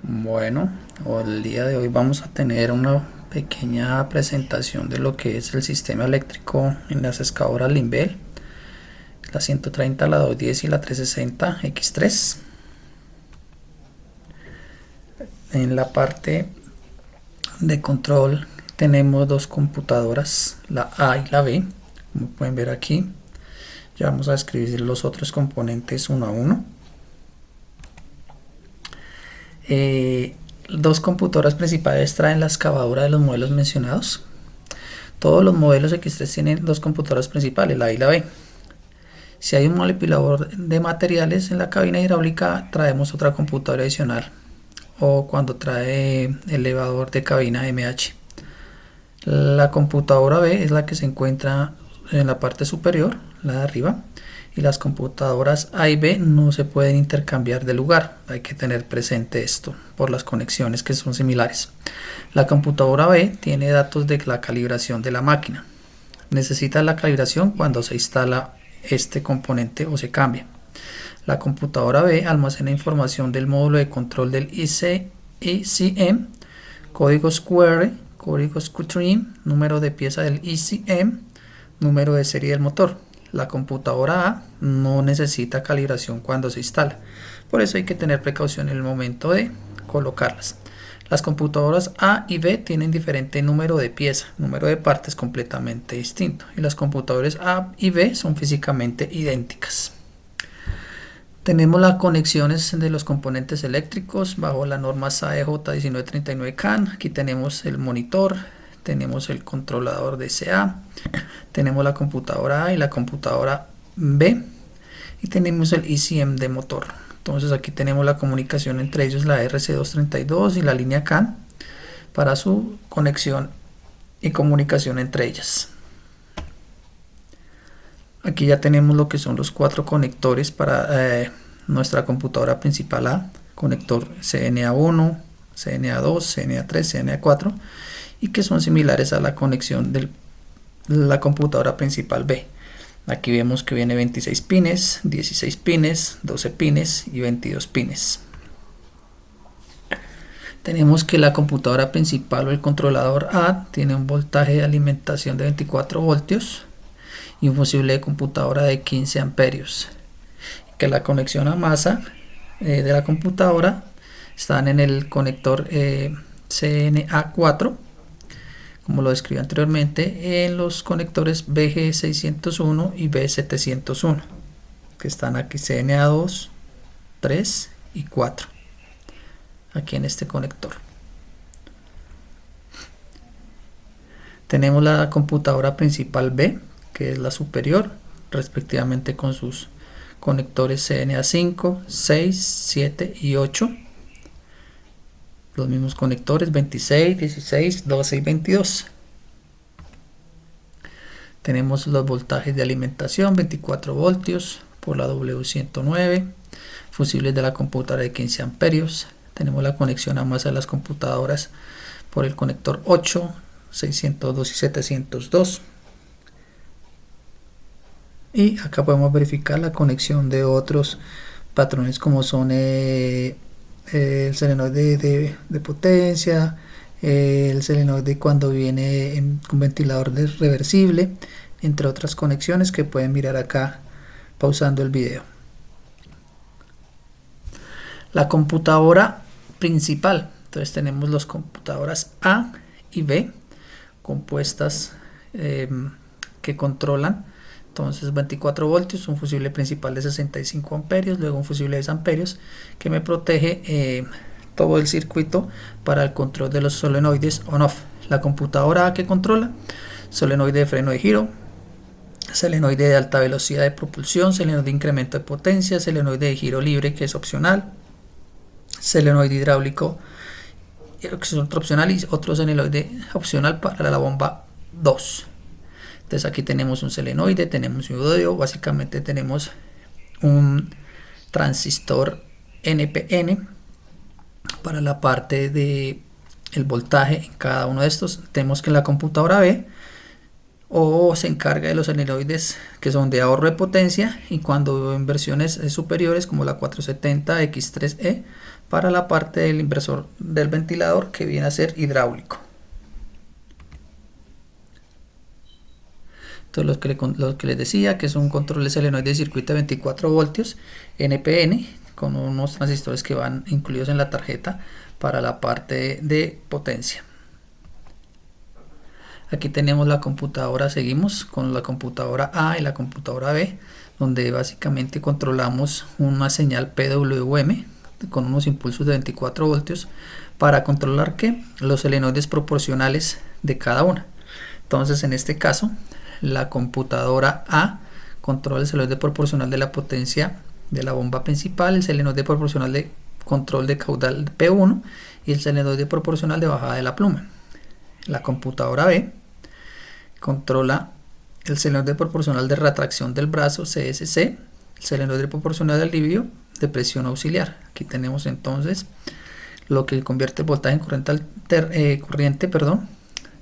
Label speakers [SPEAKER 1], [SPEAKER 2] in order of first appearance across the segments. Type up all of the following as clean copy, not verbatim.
[SPEAKER 1] Bueno, el día de hoy vamos a tener una pequeña presentación de lo que es el sistema eléctrico en las excavadoras Limbel, la 130, la 210 y la 360 X3. En la parte de control tenemos dos computadoras, la A y la B, como pueden ver aquí. Ya vamos a escribir los otros componentes uno a uno. Dos computadoras principales traen la excavadora de los modelos mencionados. Todos los modelos X3 tienen dos computadoras principales, la A y la B. Si hay un manipulador de materiales en la cabina hidráulica, traemos otra computadora adicional, o cuando trae elevador de cabina MH. La computadora B es la que se encuentra en la parte superior, la de arriba, y las computadoras A y B no se pueden intercambiar de lugar. Hay que tener presente esto por las conexiones que son similares. La computadora B tiene datos de la calibración de la máquina. Necesita la calibración cuando se instala este componente o se cambia. La computadora B almacena información del módulo de control del ECM, códigos QR, códigos QTRIM, número de pieza del ECM, número de serie del motor. La computadora A no necesita calibración cuando se instala, por eso hay que tener precaución en el momento de colocarlas. Las computadoras A y B tienen diferente número de pieza, número de partes completamente distinto, y las computadoras A y B son físicamente idénticas. Tenemos las conexiones de los componentes eléctricos bajo la norma SAE J1939 CAN. Aquí tenemos el monitor, tenemos el controlador de CA, tenemos la computadora A y la computadora B, y tenemos el ECM de motor. Entonces aquí tenemos la comunicación entre ellos, la RC232 y la línea CAN, para su conexión y comunicación entre ellas. Aquí ya tenemos lo que son los cuatro conectores para nuestra computadora principal A, conector CNA1, CNA2, CNA3, CNA4, y que son similares a la conexión de la computadora principal B. Aquí vemos que viene 26 pines, 16 pines, 12 pines y 22 pines. Tenemos que la computadora principal o el controlador A tiene un voltaje de alimentación de 24 voltios y un fusible de computadora de 15 amperios. Que la conexión a masa de la computadora están en el conector CNA4, como lo describí anteriormente, en los conectores BG601 y B701, que están aquí CNA2, 3 y 4, aquí en este conector. Tenemos la computadora principal B, que es la superior, respectivamente con sus conectores CNA5, 6, 7 y 8. Los mismos conectores 26, 16, 12 y 22. Tenemos los voltajes de alimentación, 24 voltios por la W109, fusibles de la computadora de 15 amperios. Tenemos la conexión a masa de las computadoras por el conector 8, 602 y 702. Y acá podemos verificar la conexión de otros patrones como son el solenoide de potencia, el solenoide cuando viene con ventilador reversible, entre otras conexiones que pueden mirar acá pausando el video. La computadora principal, entonces tenemos las computadoras A y B compuestas que controlan. Entonces 24 voltios, un fusible principal de 65 amperios, luego un fusible de 10 amperios que me protege todo el circuito para el control de los solenoides on-off. La computadora que controla solenoide de freno de giro, solenoide de alta velocidad de propulsión, solenoide de incremento de potencia, solenoide de giro libre que es opcional, solenoide hidráulico que es otro opcional y otro solenoide opcional para la bomba 2. Entonces aquí tenemos un solenoide, tenemos un diodo, básicamente tenemos un transistor NPN para la parte de el voltaje en cada uno de estos. Tenemos que en la computadora B o se encarga de los solenoides que son de ahorro de potencia, y cuando en versiones superiores como la 470 X3E para la parte del inversor del ventilador, que viene a ser hidráulico. Entonces lo que les decía, que es un control de solenoide de circuito de 24 voltios NPN con unos transistores que van incluidos en la tarjeta para la parte de potencia. Aquí tenemos la computadora, seguimos con la computadora A y la computadora B, donde básicamente controlamos una señal PWM con unos impulsos de 24 voltios para controlar que los solenoides proporcionales de cada una. Entonces en este caso la computadora A controla el solenoide proporcional de la potencia de la bomba principal, el solenoide proporcional de control de caudal P1 y el solenoide proporcional de bajada de la pluma. La computadora B controla el solenoide proporcional de retracción del brazo CSC, el solenoide proporcional de alivio de presión auxiliar. Aquí tenemos entonces lo que convierte el voltaje en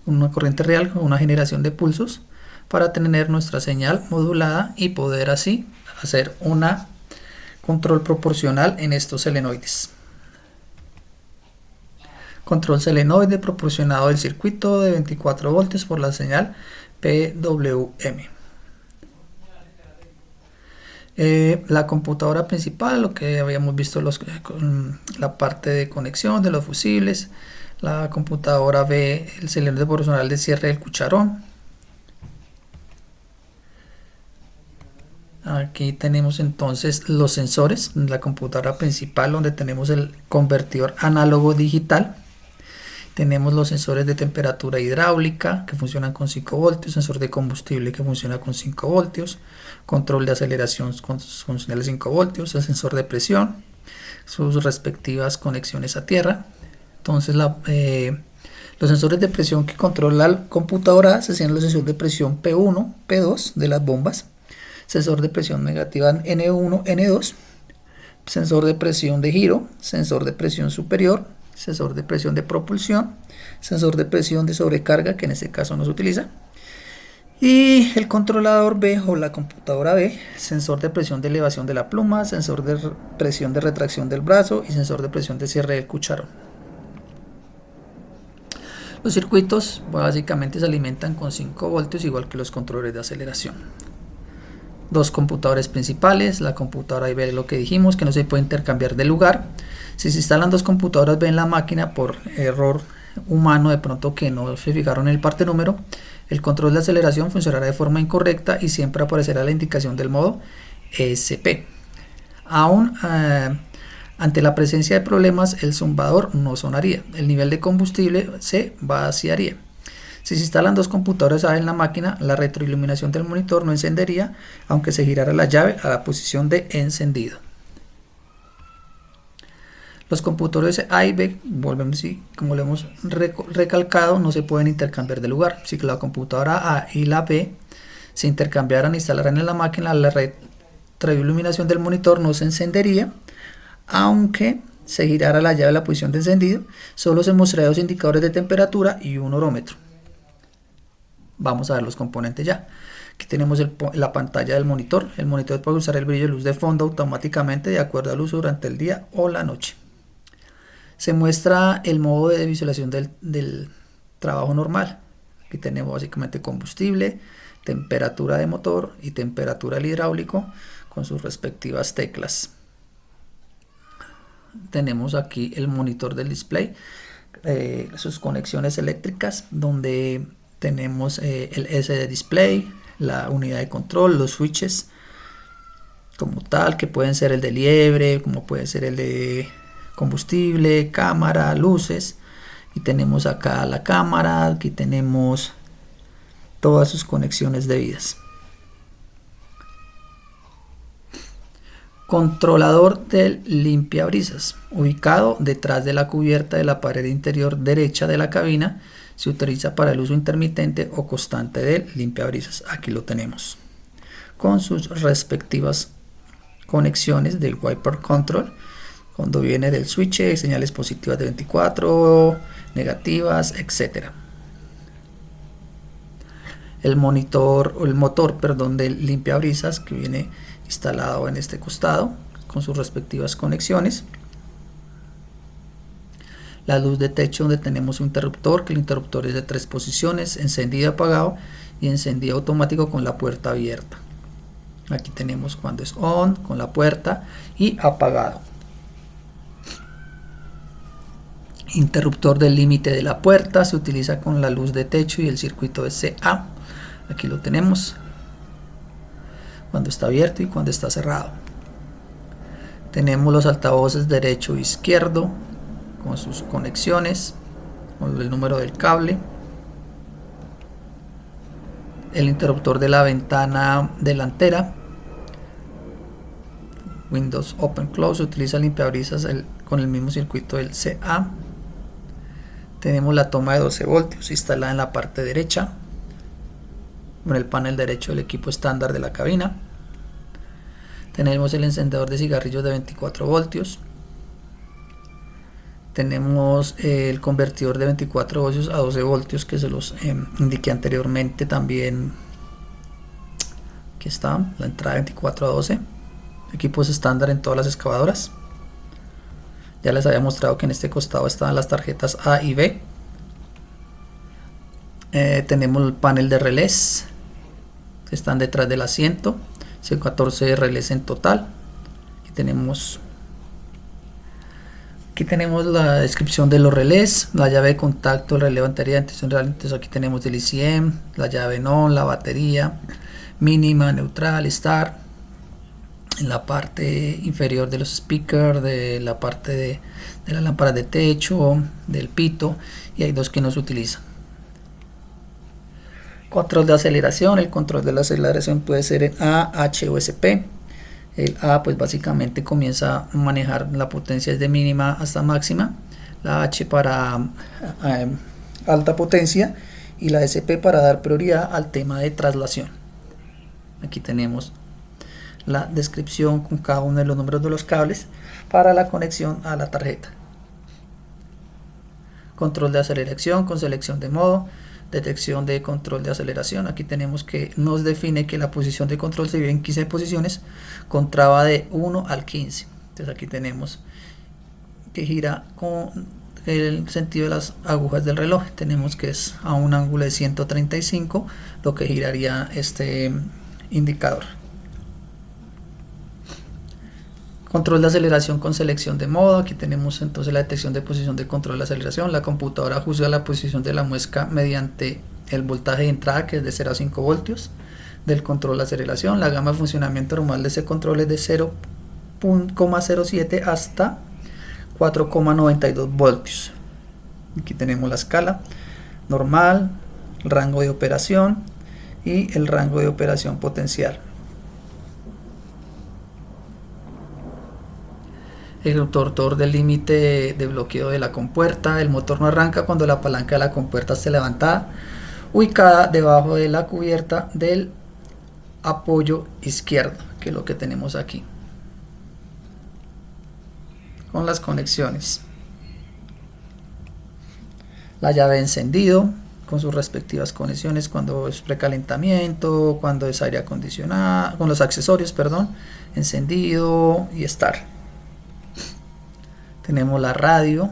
[SPEAKER 1] una corriente real con una generación de pulsos para tener nuestra señal modulada y poder así hacer una control proporcional en estos solenoides. Control solenoide proporcionado del circuito de 24 voltios por la señal PWM. La computadora principal, lo que habíamos visto, la parte de conexión de los fusibles. La computadora B, el solenoide proporcional de cierre del cucharón. Aquí tenemos entonces los sensores, la computadora principal, donde tenemos el convertidor análogo digital. Tenemos los sensores de temperatura hidráulica que funcionan con 5 voltios, sensor de combustible que funciona con 5 voltios, control de aceleración con señal de 5 voltios, el sensor de presión, sus respectivas conexiones a tierra. Entonces los sensores de presión que controla la computadora se hacen los sensores de presión P1, P2 de las bombas, sensor de presión negativa N1, N2, sensor de presión de giro, sensor de presión superior, sensor de presión de propulsión, sensor de presión de sobrecarga, que en este caso no se utiliza, y el controlador B o la computadora B, sensor de presión de elevación de la pluma, sensor de presión de retracción del brazo y sensor de presión de cierre del cucharón. Los circuitos básicamente se alimentan con 5 voltios, igual que los controles de aceleración. Dos computadores principales, la computadora B, lo que dijimos, que no se puede intercambiar de lugar. Si se instalan dos computadoras B en la máquina por error humano, de pronto que no se fijaron en el parte número, el control de aceleración funcionará de forma incorrecta y siempre aparecerá la indicación del modo SP. Aún ante la presencia de problemas, el zumbador no sonaría, el nivel de combustible se vaciaría. Si se instalan dos computadores A en la máquina, la retroiluminación del monitor no encendería, aunque se girara la llave a la posición de encendido. Los computadores A y B, como lo hemos recalcado, no se pueden intercambiar de lugar. Si la computadora A y la B se intercambiaran e instalaran en la máquina, la retroiluminación del monitor no se encendería, aunque se girara la llave a la posición de encendido. Solo se mostrarían dos indicadores de temperatura y un orómetro. Vamos a ver los componentes ya. Aquí tenemos la pantalla del monitor. El monitor puede usar el brillo de luz de fondo automáticamente de acuerdo al uso durante el día o la noche. Se muestra el modo de visualización del trabajo normal. Aquí tenemos básicamente combustible, temperatura de motor y temperatura del hidráulico con sus respectivas teclas. Tenemos aquí el monitor del display, sus conexiones eléctricas, donde tenemos el SD display, la unidad de control, los switches como tal, que pueden ser el de liebre, como puede ser el de combustible, cámara, luces, y tenemos acá la cámara, aquí tenemos todas sus conexiones debidas. Controlador del limpiabrisas, ubicado detrás de la cubierta de la pared interior derecha de la cabina, se utiliza para el uso intermitente o constante del limpiabrisas. Aquí lo tenemos con sus respectivas conexiones del wiper control, cuando viene del switch, señales positivas de 24, negativas, etc. el monitor o el motor, perdón, del limpiabrisas que viene instalado en este costado con sus respectivas conexiones. La luz de techo, donde tenemos un interruptor, que el interruptor es de 3 posiciones, encendido, apagado y encendido automático con la puerta abierta. Aquí tenemos cuando es on con la puerta y apagado. Interruptor del límite de la puerta, se utiliza con la luz de techo y el circuito de CA. Aquí lo tenemos cuando está abierto y cuando está cerrado. Tenemos los altavoces derecho e izquierdo con sus conexiones, con el número del cable. El interruptor de la ventana delantera, Windows Open Close, utiliza el limpiabrisas con el mismo circuito del CA. Tenemos la toma de 12 voltios instalada en la parte derecha, con el panel derecho del equipo estándar de la cabina. Tenemos el encendedor de cigarrillos de 24 voltios. Tenemos el convertidor de 24 voltios a 12 voltios que se los indiqué anteriormente también. Aquí está la entrada 24 a 12. Equipos estándar en todas las excavadoras. Ya les había mostrado que en este costado estaban las tarjetas A y B. Tenemos el panel de relés que están detrás del asiento. Son 14 relés en total. Aquí tenemos la descripción de los relés, la llave de contacto, el relé de batería. Entonces aquí tenemos el ICM, la llave NON, la batería mínima, neutral, start. En la parte inferior de los speakers, de la parte de la lámpara de techo, del pito, y hay dos que no se utilizan. Control de aceleración. El control de la aceleración puede ser en A, H o SP. El A pues básicamente comienza a manejar la potencia desde mínima hasta máxima, la H para alta potencia y la SP para dar prioridad al tema de traslación. Aquí tenemos la descripción con cada uno de los números de los cables para la conexión a la tarjeta. Control de aceleración con selección de modo, detección de control de aceleración. Aquí tenemos que nos define que la posición de control se divide en 15 posiciones con traba de 1 al 15. Entonces aquí tenemos que gira con el sentido de las agujas del reloj. Tenemos que es a un ángulo de 135 lo que giraría este indicador. Control de aceleración con selección de modo. Aquí tenemos entonces la detección de posición de control de aceleración. La computadora juzga la posición de la muesca mediante el voltaje de entrada, que es de 0 a 5 voltios del control de aceleración. La gama de funcionamiento normal de ese control es de 0,07 hasta 4,92 voltios. Aquí tenemos la escala normal, el rango de operación y el rango de operación potencial. El interruptor del límite de bloqueo de la compuerta. El motor no arranca cuando la palanca de la compuerta esté levantada, ubicada debajo de la cubierta del apoyo izquierdo, que es lo que tenemos aquí con las conexiones. La llave de encendido con sus respectivas conexiones cuando es precalentamiento, cuando es aire acondicionado, con los accesorios, perdón, encendido y start. Tenemos la radio,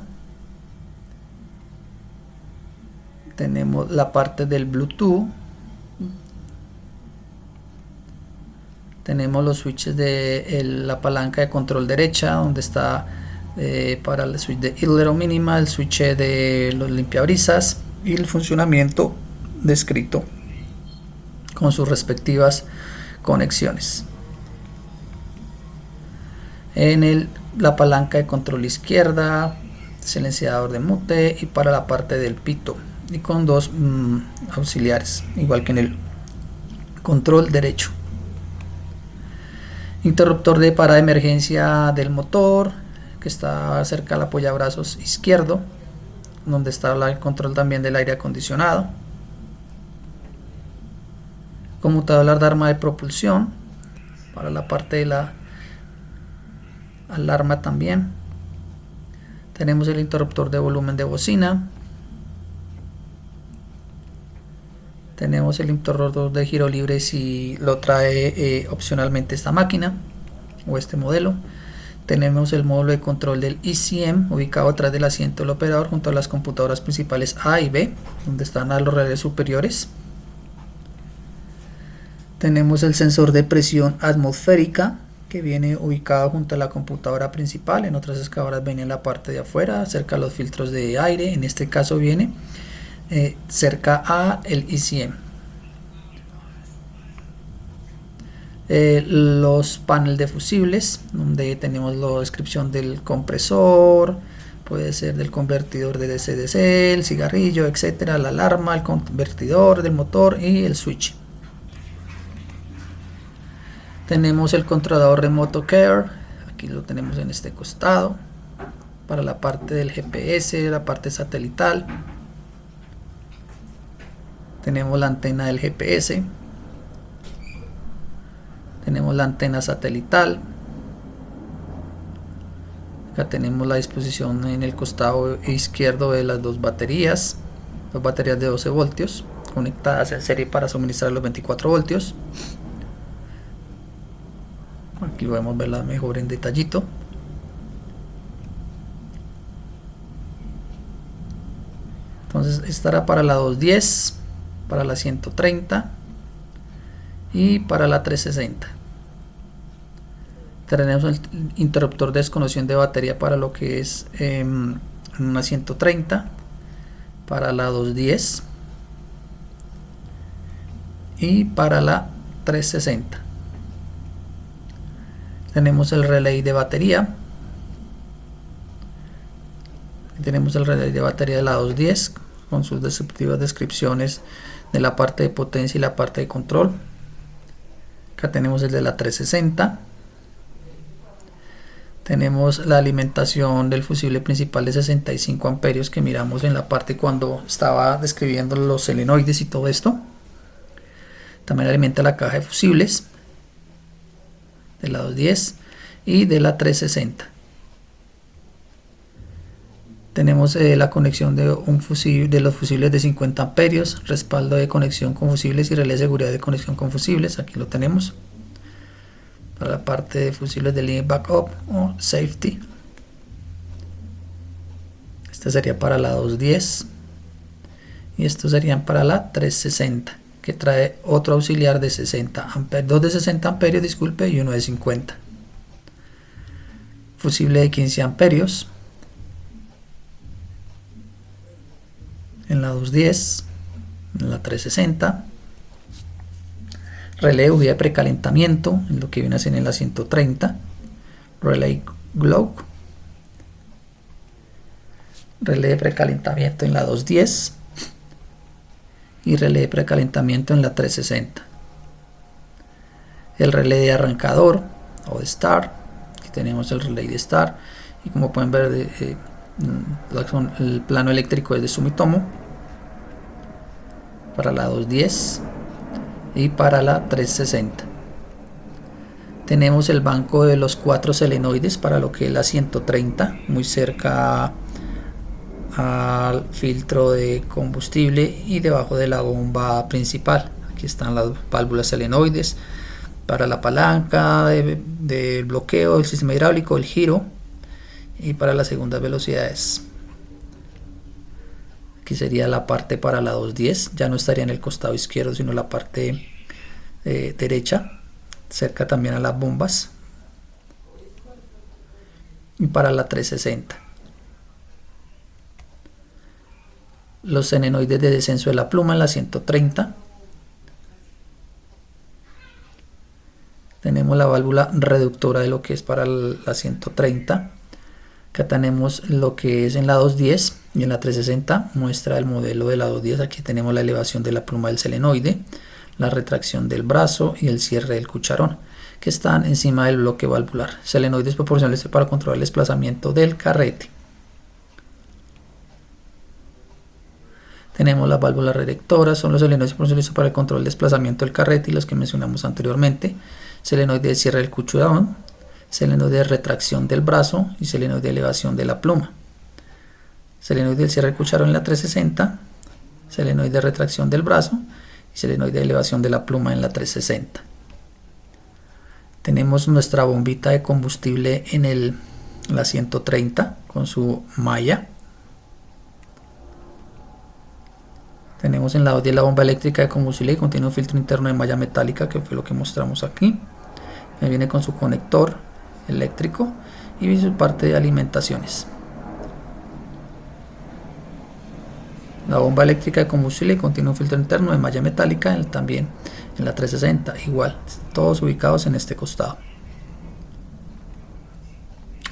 [SPEAKER 1] tenemos la parte del Bluetooth, tenemos los switches de la palanca de control derecha, donde está para el switch de idler o mínima, el switch de los limpiabrisas y el funcionamiento descrito con sus respectivas conexiones. En la palanca de control izquierda, silenciador de mute, y para la parte del pito, y con dos auxiliares, igual que en el control derecho. Interruptor de parada de emergencia del motor, que está cerca del apoyabrazos izquierdo, donde está el control también del aire acondicionado. Conmutador de arma de propulsión para la parte de la alarma también. Tenemos el interruptor de volumen de bocina. Tenemos el interruptor de giro libre si lo trae opcionalmente esta máquina o este modelo. Tenemos el módulo de control del ECM ubicado atrás del asiento del operador junto a las computadoras principales A y B, donde están a los relés superiores. Tenemos el sensor de presión atmosférica que viene ubicado junto a la computadora principal. En otras excavadoras viene en la parte de afuera, cerca de los filtros de aire. En este caso viene cerca a el ECM. Los paneles de fusibles, donde tenemos la descripción del compresor, puede ser del convertidor de DC-DC, el cigarrillo, etcétera, la alarma, el convertidor del motor y el switch. Tenemos el controlador remoto Care, aquí lo tenemos en este costado, para la parte del GPS, la parte satelital. Tenemos la antena del GPS. Tenemos la antena satelital. Acá tenemos la disposición en el costado izquierdo de las dos baterías de 12 voltios conectadas en serie para suministrar los 24 voltios. Aquí podemos verla mejor en detallito. Entonces estará para la 210, para la 130 y para la 360. Tenemos el interruptor de desconexión de batería para lo que es una 130, para la 210 y para la 360. Tenemos el relay de batería. Tenemos el relay de batería de la 210 con sus respectivas descripciones de la parte de potencia y la parte de control. Acá tenemos el de la 360. Tenemos la alimentación del fusible principal de 65 amperios que miramos en la parte cuando estaba describiendo los solenoides y todo esto. También alimenta la caja de fusibles de la 210 y de la 360. Tenemos la conexión de los fusibles de 50 amperios, respaldo de conexión con fusibles y relé de seguridad de conexión con fusibles. Aquí lo tenemos para la parte de fusibles de línea backup o safety. Esta sería para la 210 y estos serían para la 360, que trae otro auxiliar de 60 amperios, dos de 60 amperios, disculpe, y uno de 50. Fusible de 15 amperios en la 210, en la 360. Relé de bujía de precalentamiento en lo que viene a ser en la 130. Relay glow. Relé de precalentamiento en la 210 y relé de precalentamiento en la 360. El relé de arrancador o de start. Aquí tenemos el relé de start y como pueden ver el plano eléctrico es de Sumitomo para la 210 y para la 360. Tenemos el banco de los 4 solenoides para lo que es la 130, muy cerca al filtro de combustible y debajo de la bomba principal. Aquí están las válvulas solenoides para la palanca de bloqueo, el sistema hidráulico, el giro y para las segundas velocidades. Aquí sería la parte para la 210, ya no estaría en el costado izquierdo sino la parte derecha, cerca también a las bombas. Y para la 360 los solenoides de descenso de la pluma en la 130. Tenemos la válvula reductora de lo que es para la 130. Acá tenemos lo que es en la 210 y en la 360 muestra el modelo de la 210. Aquí tenemos la elevación de la pluma del solenoide, la retracción del brazo y el cierre del cucharón, que están encima del bloque valvular. Solenoides proporcionales para controlar el desplazamiento del carrete. Tenemos las válvulas redirectoras, son los solenoides proporcionales para el control del desplazamiento del carrete y los que mencionamos anteriormente. Solenoide de cierre del cucharón, solenoide de retracción del brazo y solenoide de elevación de la pluma. Solenoide del cierre del cucharón en la 360, solenoide de retracción del brazo y solenoide de elevación de la pluma en la 360. Tenemos nuestra bombita de combustible en la 130 con su malla. Tenemos en la 210 la bomba eléctrica de combustible que contiene un filtro interno de malla metálica, que fue lo que mostramos aquí. Me viene con su conector eléctrico y su parte de alimentaciones. La bomba eléctrica de combustible contiene un filtro interno de malla metálica también en la 360, igual, todos ubicados en este costado.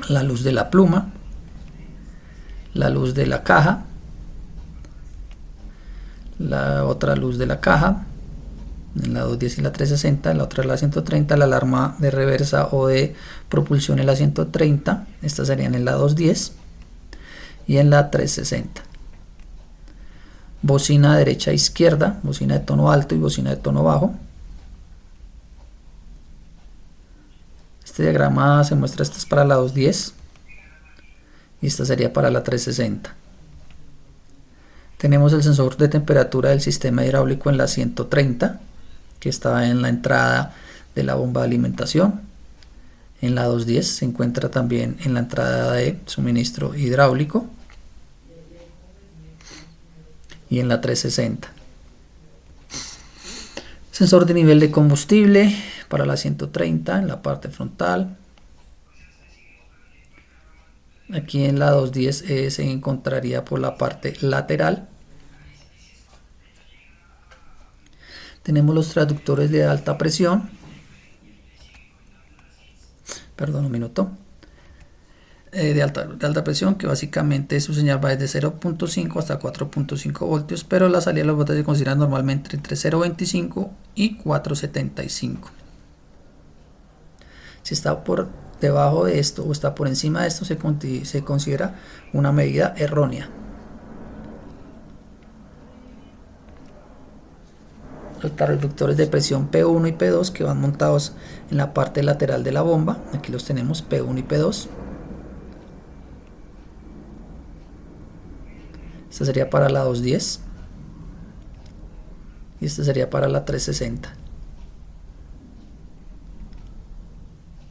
[SPEAKER 1] La luz de la pluma, la luz de la caja, la otra luz de la caja en la 210 y la 360, la otra es la 130, la alarma de reversa o de propulsión en la 130, estas serían en la 210 y en la 360. Bocina derecha e izquierda, bocina de tono alto y bocina de tono bajo. Este diagrama se muestra, esta es para la 210 y esta sería para la 360. Tenemos el sensor de temperatura del sistema hidráulico en la 130, que está en la entrada de la bomba de alimentación. En la 210 se encuentra también en la entrada de suministro hidráulico. Y en la 360. Sensor de nivel de combustible para la 130 en la parte frontal. Aquí en la 210 se encontraría por la parte lateral. Tenemos los traductores de alta presión. Perdón, un minuto. De alta presión, que básicamente su señal va desde 0.5 hasta 4.5 voltios, pero la salida de los voltajes se considera normalmente entre 0.25 y 4.75. Si está por debajo de esto o está por encima de esto, se considera una medida errónea. Los reductores de presión P1 y P2 que van montados en la parte lateral de la bomba, aquí los tenemos, P1 y P2. Esta sería para la 210 y esta sería para la 360.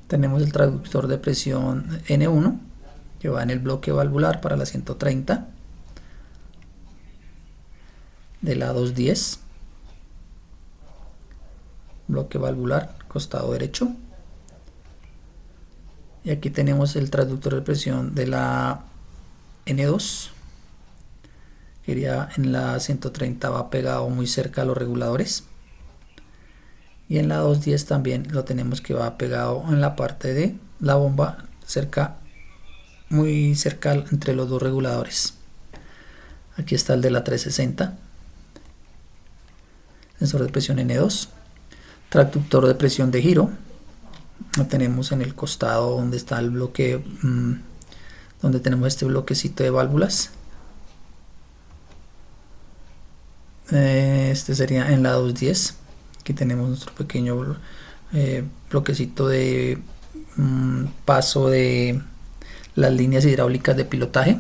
[SPEAKER 1] Tenemos el traductor de presión N1 que va en el bloque valvular para la 130 de la 210, bloque valvular costado derecho, y aquí tenemos el traductor de presión de la N2 que iría en la 130, va pegado muy cerca a los reguladores, y en la 210 también lo tenemos que va pegado en la parte de la bomba, muy cerca entre los dos reguladores. Aquí está el de la 360, sensor de presión N2, traductor de presión de giro, lo tenemos en el costado donde está el bloque, donde tenemos este bloquecito de válvulas. Este sería en la 210. Aquí tenemos nuestro pequeño bloquecito de paso de las líneas hidráulicas de pilotaje.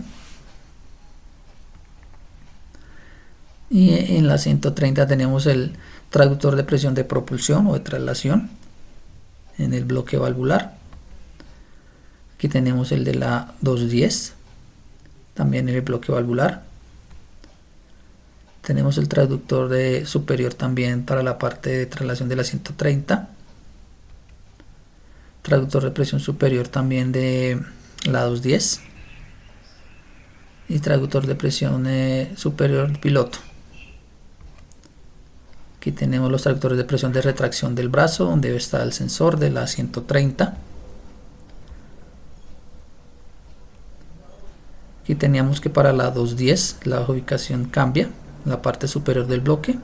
[SPEAKER 1] Y en la 130 tenemos el traductor de presión de propulsión o de traslación en el bloque valvular. Aquí tenemos el de la 210 también en el bloque valvular. Tenemos el traductor de superior también para la parte de traslación de la 130. Traductor de presión superior también de la 210. Y traductor de presión superior piloto. Aquí tenemos los traductores de presión de retracción del brazo, donde está el sensor de la 130. Aquí teníamos que para la 210 la ubicación cambia, la parte superior del bloque,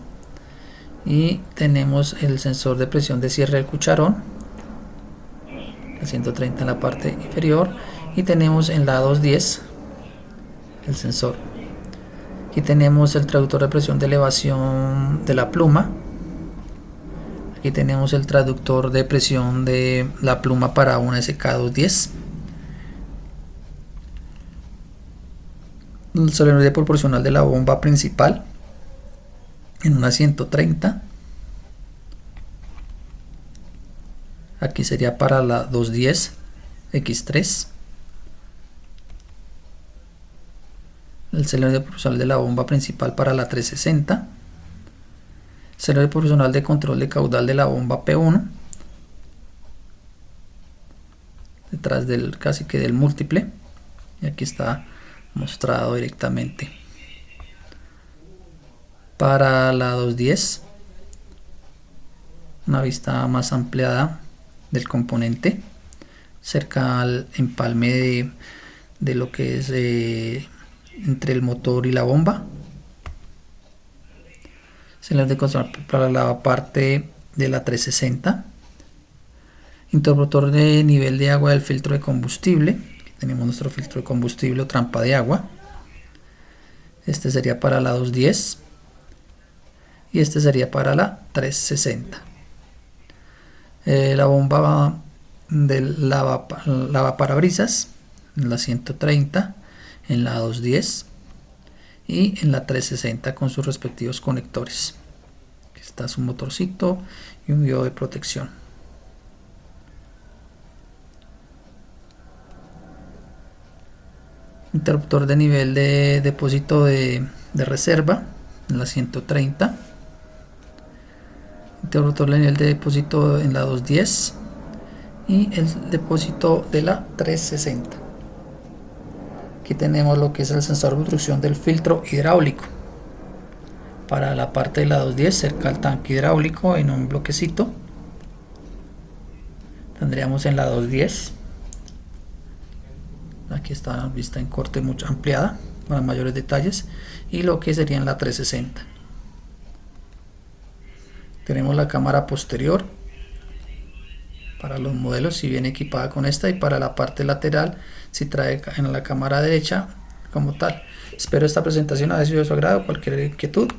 [SPEAKER 1] y tenemos el sensor de presión de cierre del cucharón, la 130 en la parte inferior, y tenemos en la 210 el sensor. Aquí tenemos el traductor de presión de elevación de la pluma. Aquí tenemos el traductor de presión de la pluma para una SK210. El solenoide proporcional de la bomba principal. en una 130. Aquí sería para la 210 X3. El celebre proporcional de la bomba principal para la 360. Celebre proporcional de control de caudal de la bomba P1. Detrás del casi que del múltiple. Y aquí está mostrado directamente. Para la 210, una vista más ampliada del componente, cerca al empalme de lo que es entre el motor y la bomba. Se les de control para la parte de la 360. Interruptor de nivel de agua del filtro de combustible. Aquí tenemos nuestro filtro de combustible o trampa de agua. Este sería para la 210 y este sería para la 360. La bomba del lavaparabrisas en la 130, en la 210 y en la 360 con sus respectivos conectores. Aquí está su motorcito y un diodo de protección. Interruptor de nivel de depósito de reserva en la 130. Interruptor de nivel de depósito en la 210 y el depósito de la 360. Aquí tenemos lo que es el sensor de obstrucción del filtro hidráulico. Para la parte de la 210, cerca al tanque hidráulico, en un bloquecito, tendríamos en la 210. Aquí está vista en corte mucho ampliada para mayores detalles, y lo que sería en la 360. Tenemos la cámara posterior para los modelos si viene equipada con esta, y para la parte lateral si trae en la cámara derecha como tal. Espero esta presentación haya sido de su agrado. Cualquier inquietud